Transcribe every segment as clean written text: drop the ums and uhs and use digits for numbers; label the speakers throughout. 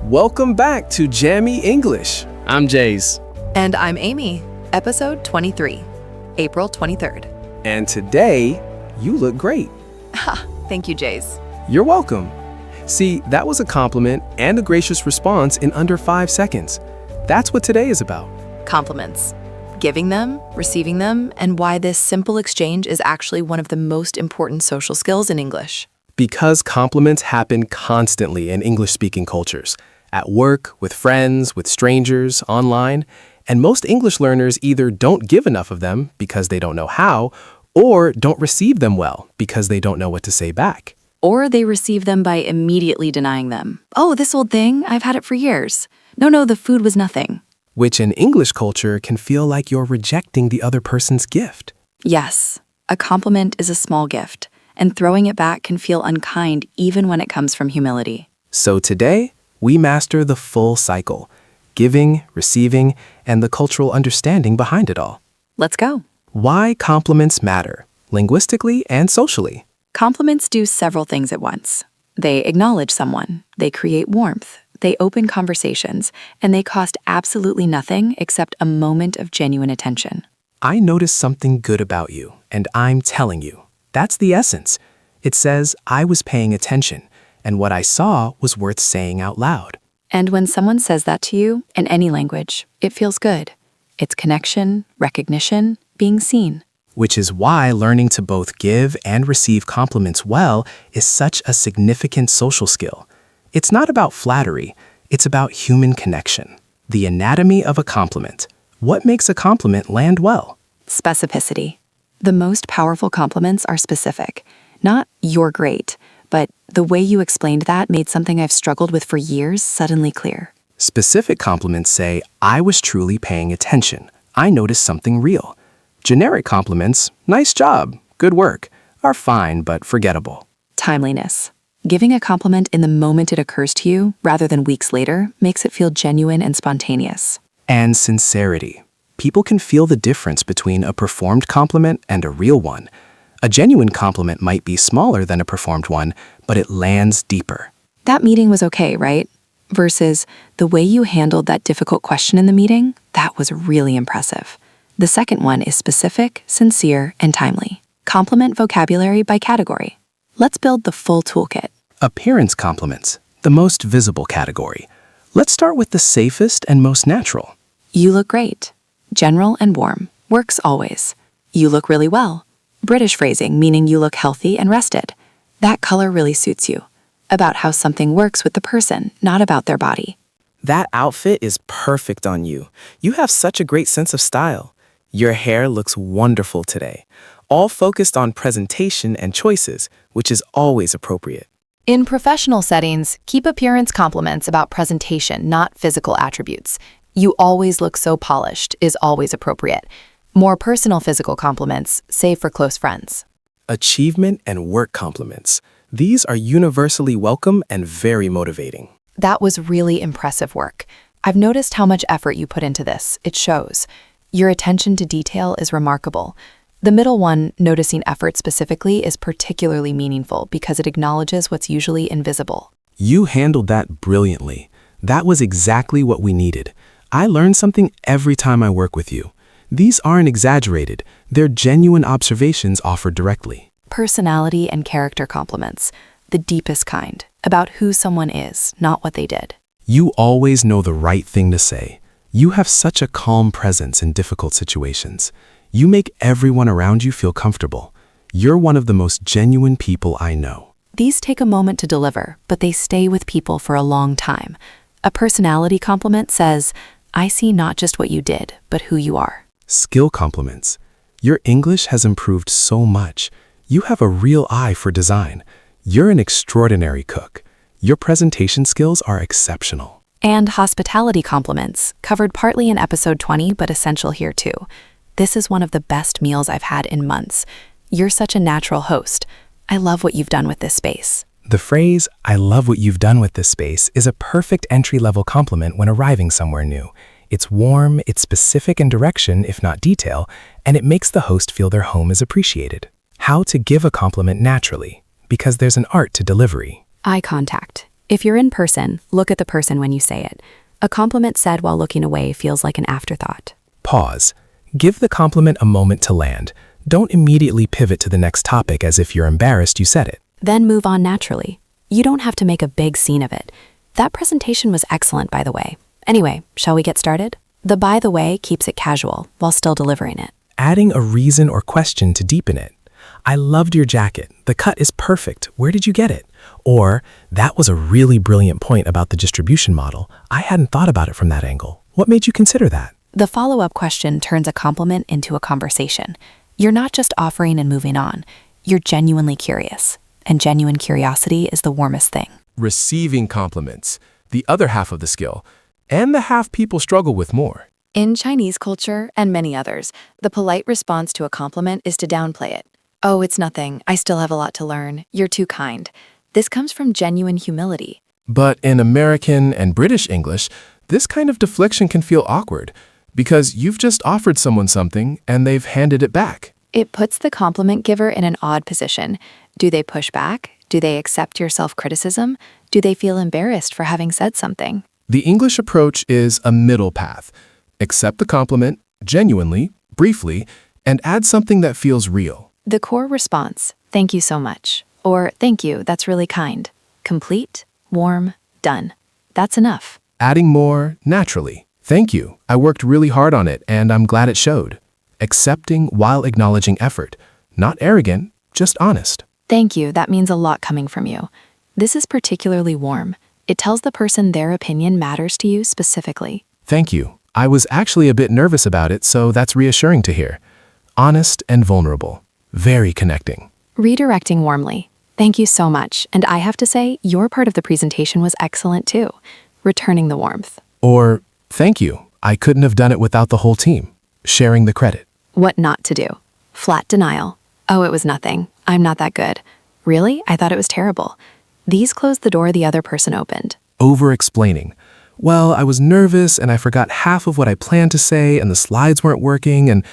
Speaker 1: Welcome back to Jamyy English. I'm Jayz.
Speaker 2: And I'm Amy, episode 23, April 23rd.
Speaker 1: And today, you look great.
Speaker 2: Ha, thank you, Jayz.
Speaker 1: You're welcome. See, that was a compliment and a gracious response in under 5 seconds. That's what today is about.
Speaker 2: Compliments. Giving them, receiving them, and why this simple exchange is actually one of the most important social skills in English.
Speaker 1: Because compliments happen constantly in English-speaking cultures. At work, with friends, with strangers, online, and most English learners either don't give enough of them because they don't know how, or don't receive them well because they don't know what to say back.
Speaker 2: Or they receive them by immediately denying them. Oh, this old thing, I've had it for years. No, the food was nothing.
Speaker 1: Which in English culture can feel like you're rejecting the other person's gift.
Speaker 2: Yes, a compliment is a small gift, and throwing it back can feel unkind even when it comes from humility.
Speaker 1: So today, we master the full cycle, giving, receiving, and the cultural understanding behind it all.
Speaker 2: Let's go.
Speaker 1: Why compliments matter, linguistically and socially.
Speaker 2: Compliments do several things at once. They acknowledge someone, they create warmth, they open conversations, and they cost absolutely nothing except a moment of genuine attention.
Speaker 1: I noticed something good about you, and I'm telling you. That's the essence. It says, I was paying attention, and what I saw was worth saying out loud.
Speaker 2: And when someone says that to you, in any language, it feels good. It's connection, recognition, being seen.
Speaker 1: Which is why learning to both give and receive compliments well is such a significant social skill. It's not about flattery, it's about human connection. The anatomy of a compliment. What makes a compliment land well?
Speaker 2: Specificity. The most powerful compliments are specific. Not "you're great," but the way you explained that made something I've struggled with for years suddenly clear.
Speaker 1: Specific compliments say, I was truly paying attention. I noticed something real. Generic compliments, nice job, good work, are fine but forgettable.
Speaker 2: Timeliness. Giving a compliment in the moment it occurs to you, rather than weeks later, makes it feel genuine and spontaneous.
Speaker 1: And sincerity. People can feel the difference between a performed compliment and a real one. A genuine compliment might be smaller than a performed one, but it lands deeper.
Speaker 2: That meeting was okay, right? Versus, the way you handled that difficult question in the meeting, that was really impressive. The second one is specific, sincere, and timely. Compliment vocabulary by category. Let's build the full toolkit.
Speaker 1: Appearance compliments, the most visible category. Let's start with the safest and most natural.
Speaker 2: You look great. General and warm. Works always. You look really well. British phrasing, meaning you look healthy and rested. That color really suits you. About how something works with the person, not about their body.
Speaker 3: That outfit is perfect on you. You have such a great sense of style. Your hair looks wonderful today. All focused on presentation and choices, which is always appropriate.
Speaker 4: In professional settings, keep appearance compliments about presentation, not physical attributes. You always look so polished is always appropriate. More personal physical compliments, save for close friends.
Speaker 1: Achievement and work compliments. These are universally welcome and very motivating.
Speaker 4: That was really impressive work. I've noticed how much effort you put into this. It shows. Your attention to detail is remarkable. The middle one, noticing effort specifically, is particularly meaningful because it acknowledges what's usually invisible.
Speaker 1: You handled that brilliantly. That was exactly what we needed. I learn something every time I work with you. These aren't exaggerated. They're genuine observations offered directly.
Speaker 4: Personality and character compliments, the deepest kind, about who someone is, not what they did.
Speaker 1: You always know the right thing to say. You have such a calm presence in difficult situations. You make everyone around you feel comfortable. You're one of the most genuine people I know.
Speaker 4: These take a moment to deliver, but they stay with people for a long time. A personality compliment says, I see not just what you did, but who you are.
Speaker 1: Skill compliments. Your English has improved so much. You have a real eye for design. You're an extraordinary cook. Your presentation skills are exceptional.
Speaker 4: And hospitality compliments, covered partly in episode 20, but essential here too. This is one of the best meals I've had in months. You're such a natural host. I love what you've done with this space.
Speaker 1: The phrase, I love what you've done with this space, is a perfect entry-level compliment when arriving somewhere new. It's warm, it's specific in direction, if not detail, and it makes the host feel their home is appreciated. How to give a compliment naturally, because there's an art to delivery.
Speaker 4: Eye contact.
Speaker 2: If you're in person, look at the person when you say it. A compliment said while looking away feels like an afterthought.
Speaker 1: Pause. Give the compliment a moment to land. Don't immediately pivot to the next topic as if you're embarrassed you said it.
Speaker 2: Then move on naturally. You don't have to make a big scene of it. That presentation was excellent, by the way. Anyway, shall we get started? The by the way keeps it casual while still delivering it.
Speaker 1: Adding a reason or question to deepen it. I loved your jacket. The cut is perfect. Where did you get it? Or, that was a really brilliant point about the distribution model. I hadn't thought about it from that angle. What made you consider that?
Speaker 2: The follow-up question turns a compliment into a conversation. You're not just offering and moving on. You're genuinely curious. And genuine curiosity is the warmest thing.
Speaker 1: Receiving compliments, the other half of the skill, and the half people struggle with more.
Speaker 2: In Chinese culture and many others, the polite response to a compliment is to downplay it. Oh, it's nothing. I still have a lot to learn. You're too kind. This comes from genuine humility.
Speaker 1: But in American and British English, this kind of deflection can feel awkward because you've just offered someone something and they've handed it back.
Speaker 2: It puts the compliment giver in an odd position. Do they push back? Do they accept your self-criticism? Do they feel embarrassed for having said something?
Speaker 1: The English approach is a middle path. Accept the compliment, genuinely, briefly, and add something that feels real.
Speaker 2: The core response, thank you so much, or thank you, that's really kind. Complete, warm, done. That's enough.
Speaker 1: Adding more, naturally. Thank you. I worked really hard on it, and I'm glad it showed. Accepting while acknowledging effort. Not arrogant, just honest.
Speaker 2: Thank you, that means a lot coming from you. This is particularly warm. It tells the person their opinion matters to you specifically.
Speaker 1: Thank you. I was actually a bit nervous about it, so that's reassuring to hear. Honest and vulnerable. Very connecting.
Speaker 2: Redirecting warmly. Thank you so much, and I have to say, your part of the presentation was excellent too. Returning the warmth.
Speaker 1: Or, thank you. I couldn't have done it without the whole team. Sharing the credit.
Speaker 2: What not to do. Flat denial. Oh, it was nothing. I'm not that good. Really? I thought it was terrible. These closed the door the other person opened.
Speaker 1: Over-explaining. Well, I was nervous and I forgot half of what I planned to say and the slides weren't working and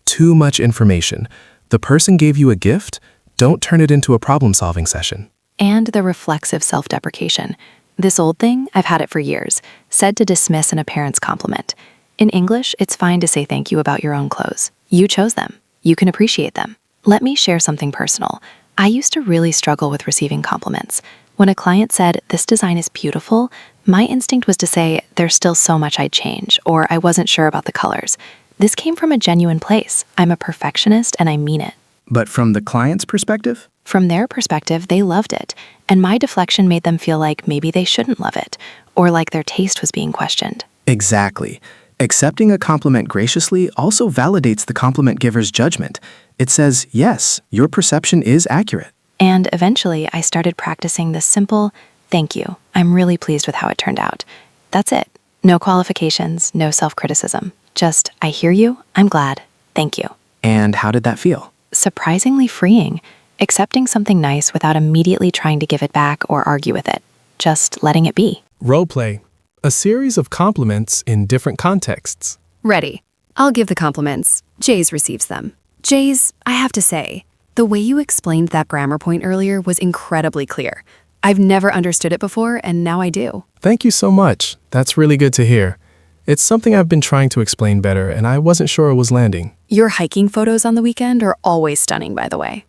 Speaker 1: too much information. The person gave you a gift? Don't turn it into a problem-solving session.
Speaker 2: And the reflexive self-deprecation. This old thing, I've had it for years, said to dismiss an appearance compliment. In English, it's fine to say thank you about your own clothes. You chose them. You can appreciate them. Let me share something personal. I used to really struggle with receiving compliments. When a client said, this design is beautiful, my instinct was to say, there's still so much I'd change, or I wasn't sure about the colors. This came from a genuine place. I'm a perfectionist and I mean it.
Speaker 3: But from the client's perspective?
Speaker 2: From their perspective, they loved it, and my deflection made them feel like maybe they shouldn't love it, or like their taste was being questioned.
Speaker 3: Exactly. Accepting a compliment graciously also validates the compliment giver's judgment. It says, yes, your perception is accurate.
Speaker 2: And eventually, I started practicing this simple, thank you. I'm really pleased with how it turned out. That's it. No qualifications, no self-criticism. Just, I hear you, I'm glad, thank you.
Speaker 3: And how did that feel?
Speaker 2: Surprisingly freeing. Accepting something nice without immediately trying to give it back or argue with it. Just letting it be.
Speaker 1: Roleplay. A series of compliments in different contexts.
Speaker 5: Ready. I'll give the compliments. Jayz receives them. Jayz, I have to say, the way you explained that grammar point earlier was incredibly clear. I've never understood it before, and now I do.
Speaker 1: Thank you so much. That's really good to hear. It's something I've been trying to explain better, and I wasn't sure it was landing.
Speaker 5: Your hiking photos on the weekend are always stunning, by the way.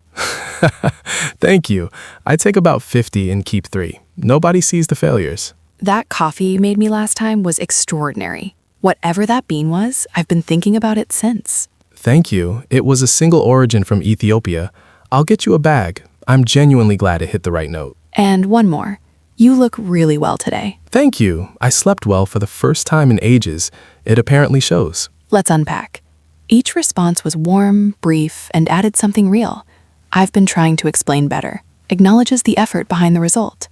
Speaker 1: Thank you. I take about 50 and keep 3. Nobody sees the failures.
Speaker 5: That coffee you made me last time was extraordinary. Whatever that bean was, I've been thinking about it since.
Speaker 1: Thank you. It was a single origin from Ethiopia. I'll get you a bag. I'm genuinely glad it hit the right note.
Speaker 5: And one more. You look really well today.
Speaker 1: Thank you. I slept well for the first time in ages. It apparently shows.
Speaker 5: Let's unpack. Each response was warm, brief, and added something real. I've been trying to explain better. Acknowledges the effort behind the result.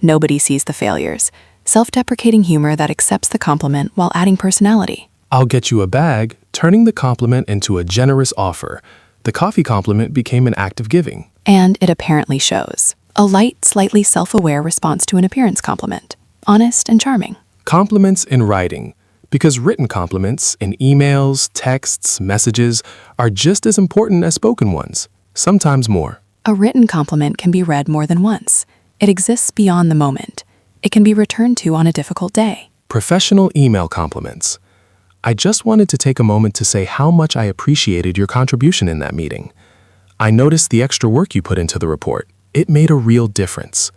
Speaker 5: Nobody sees the failures. Self-deprecating humor that accepts the compliment while adding personality.
Speaker 1: I'll get you a bag, turning the compliment into a generous offer. The coffee compliment became an act of giving.
Speaker 5: And it apparently shows. A light, slightly self-aware response to an appearance compliment. Honest and charming.
Speaker 1: Compliments in writing. Because written compliments in emails, texts, messages are just as important as spoken ones. Sometimes more.
Speaker 5: A written compliment can be read more than once. It exists beyond the moment. It can be returned to on a difficult day.
Speaker 1: Professional email compliments. I just wanted to take a moment to say how much I appreciated your contribution in that meeting. I noticed the extra work you put into the report. It made a real difference.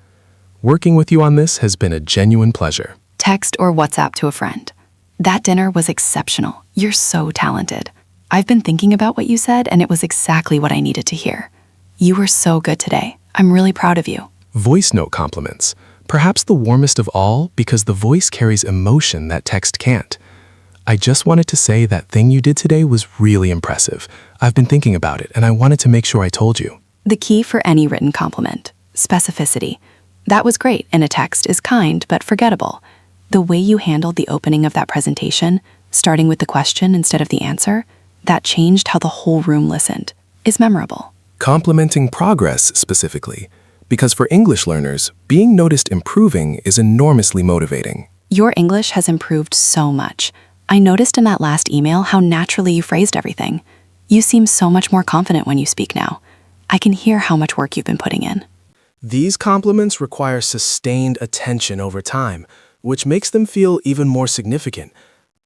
Speaker 1: Working with you on this has been a genuine pleasure.
Speaker 5: Text or WhatsApp to a friend. That dinner was exceptional. You're so talented. I've been thinking about what you said, and it was exactly what I needed to hear. You were so good today. I'm really proud of you.
Speaker 1: Voice note compliments. Perhaps the warmest of all because the voice carries emotion that text can't. I just wanted to say that thing you did today was really impressive. I've been thinking about it, and I wanted to make sure I told you.
Speaker 5: The key for any written compliment, specificity. That was great in a text is kind but forgettable. The way you handled the opening of that presentation, starting with the question instead of the answer, that changed how the whole room listened, is memorable.
Speaker 1: Complimenting progress specifically, because for English learners, being noticed improving is enormously motivating.
Speaker 5: Your English has improved so much. I noticed in that last email how naturally you phrased everything. You seem so much more confident when you speak now. I can hear how much work you've been putting in.
Speaker 1: These compliments require sustained attention over time, which makes them feel even more significant.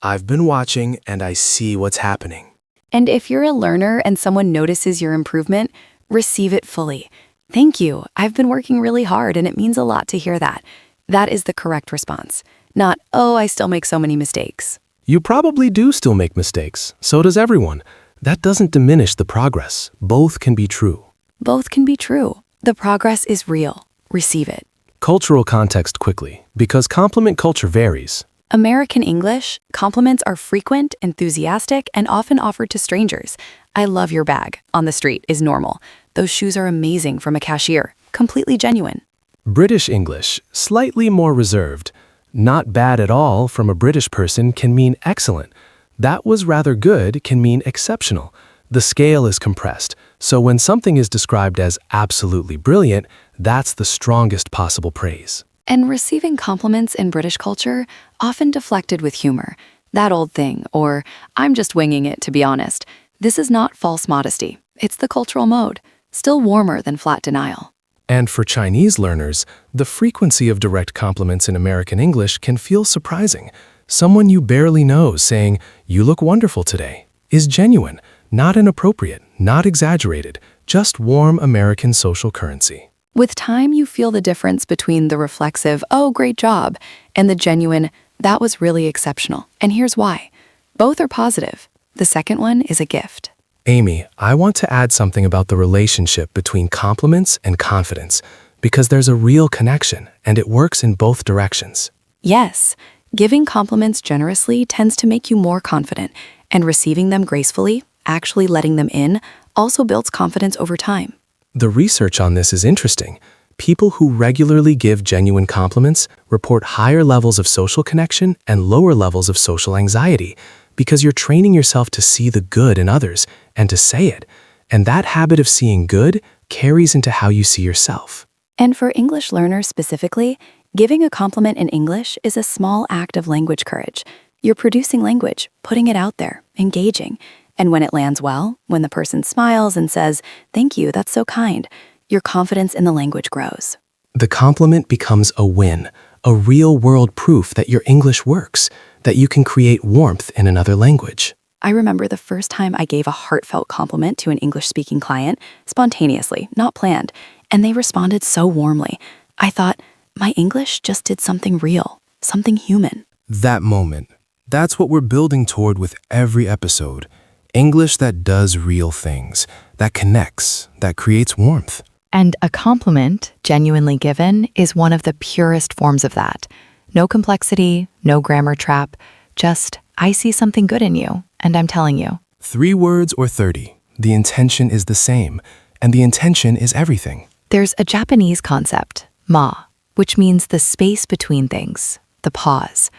Speaker 1: I've been watching and I see what's happening.
Speaker 2: And if you're a learner and someone notices your improvement, receive it fully. Thank you. I've been working really hard and it means a lot to hear that. That is the correct response. Not, oh, I still make so many mistakes.
Speaker 1: You probably do still make mistakes. So does everyone. That doesn't diminish the progress. Both can be true.
Speaker 2: Both can be true. The progress is real. Receive it.
Speaker 1: Cultural context quickly, because compliment culture varies.
Speaker 2: American English, compliments are frequent, enthusiastic, and often offered to strangers. I love your bag. On the street is normal. Those shoes are amazing from a cashier. Completely genuine.
Speaker 1: British English, slightly more reserved. Not bad at all from a British person can mean excellent. That was rather good can mean exceptional. The scale is compressed, so when something is described as absolutely brilliant, that's the strongest possible praise.
Speaker 2: And receiving compliments in British culture often deflected with humor. That old thing, or I'm just winging it to be honest. This is not false modesty. It's the cultural mode, still warmer than flat denial.
Speaker 1: And for Chinese learners, the frequency of direct compliments in American English can feel surprising. Someone you barely know saying, "You look wonderful today," is genuine, not inappropriate, not exaggerated, just warm American social currency.
Speaker 2: With time, you feel the difference between the reflexive, oh, great job, and the genuine, that was really exceptional. And here's why. Both are positive. The second one is a gift.
Speaker 1: Amy, I want to add something about the relationship between compliments and confidence, because there's a real connection, and it works in both directions.
Speaker 2: Yes, giving compliments generously tends to make you more confident, and receiving them gracefully, actually letting them in, also builds confidence over time.
Speaker 1: The research on this is interesting. People who regularly give genuine compliments report higher levels of social connection and lower levels of social anxiety, because you're training yourself to see the good in others and to say it. And that habit of seeing good carries into how you see yourself.
Speaker 2: And for English learners specifically, giving a compliment in English is a small act of language courage. You're producing language, putting it out there, engaging. And when it lands well, when the person smiles and says, "Thank you, that's so kind," your confidence in the language grows.
Speaker 1: The compliment becomes a win, a real-world proof that your English works, that you can create warmth in another language.
Speaker 2: I remember the first time I gave a heartfelt compliment to an English-speaking client, spontaneously, not planned, and they responded so warmly. I thought, my English just did something real, something human.
Speaker 1: That moment, that's what we're building toward with every episode. English that does real things, that connects, that creates warmth.
Speaker 4: And a compliment, genuinely given, is one of the purest forms of that. No complexity, no grammar trap, just, I see something good in you, and I'm telling you.
Speaker 1: 3 words or 30, the intention is the same, and the intention is everything.
Speaker 4: There's a Japanese concept, ma, which means the space between things, the pause.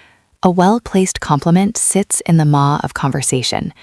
Speaker 4: A well-placed compliment sits in the ma of conversation.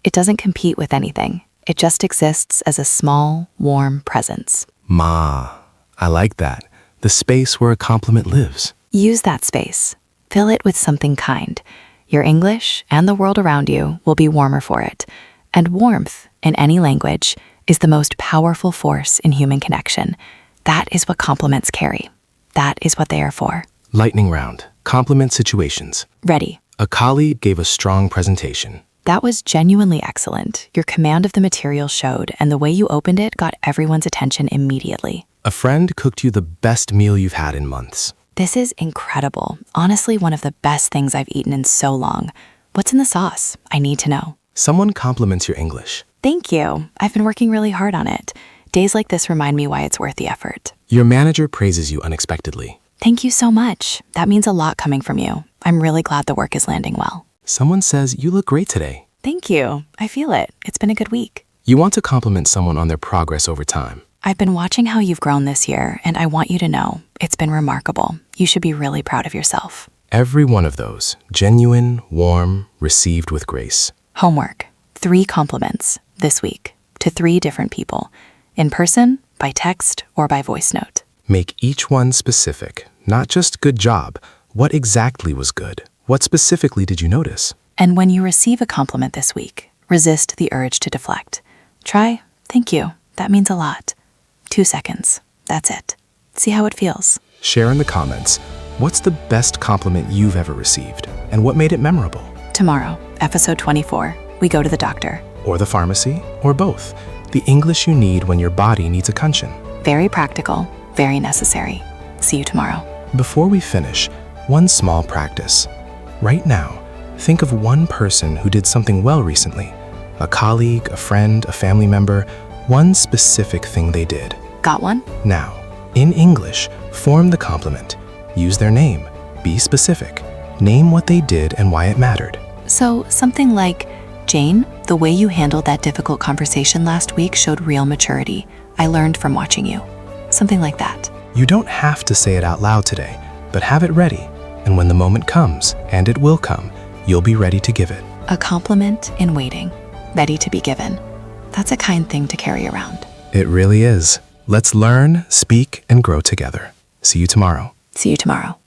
Speaker 4: It doesn't compete with anything. It just exists as a small, warm presence.
Speaker 1: Ma, I like that. The space where a compliment lives.
Speaker 4: Use that space. Fill it with something kind. Your English and the world around you will be warmer for it. And warmth, in any language, is the most powerful force in human connection. That is what compliments carry. That is what they are for.
Speaker 1: Lightning round. Compliment situations.
Speaker 5: Ready.
Speaker 1: A colleague gave a strong presentation.
Speaker 5: That was genuinely excellent. Your command of the material showed, and the way you opened it got everyone's attention immediately.
Speaker 1: A friend cooked you the best meal you've had in months.
Speaker 5: This is incredible. Honestly, one of the best things I've eaten in so long. What's in the sauce? I need to know.
Speaker 1: Someone compliments your English.
Speaker 5: Thank you. I've been working really hard on it. Days like this remind me why it's worth the effort.
Speaker 1: Your manager praises you unexpectedly.
Speaker 5: Thank you so much. That means a lot coming from you. I'm really glad the work is landing well.
Speaker 1: Someone says you look great today.
Speaker 5: Thank you. I feel it. It's been a good week.
Speaker 1: You want to compliment someone on their progress over time.
Speaker 5: I've been watching how you've grown this year, and I want you to know it's been remarkable. You should be really proud of yourself.
Speaker 1: Every one of those, genuine, warm, received with grace.
Speaker 5: Homework. 3 compliments this week to 3 different people. In person, by text, or by voice note.
Speaker 1: Make each one specific, not just good job. What exactly was good? What specifically did you notice?
Speaker 5: And when you receive a compliment this week, resist the urge to deflect. Try, thank you. That means a lot. 2 seconds. That's it. See how it feels.
Speaker 1: Share in the comments, what's the best compliment you've ever received, and what made it memorable?
Speaker 5: Tomorrow, episode 24, we go to the doctor.
Speaker 1: Or the pharmacy, or both. The English you need when your body needs a cushion.
Speaker 5: Very practical, very necessary. See you tomorrow.
Speaker 1: Before we finish, one small practice. Right now, think of one person who did something well recently. A colleague, a friend, a family member, one specific thing they did.
Speaker 5: Got one?
Speaker 1: Now, in English, form the compliment. Use their name. Be specific. Name what they did and why it mattered.
Speaker 5: So, something like, Jane, the way you handled that difficult conversation last week showed real maturity. I learned from watching you. Something like that.
Speaker 1: You don't have to say it out loud today, but have it ready. And when the moment comes, and it will come, you'll be ready to give it.
Speaker 5: A compliment in waiting, ready to be given. That's a kind thing to carry around.
Speaker 1: It really is. Let's learn, speak, and grow together. See you tomorrow.
Speaker 5: See you tomorrow.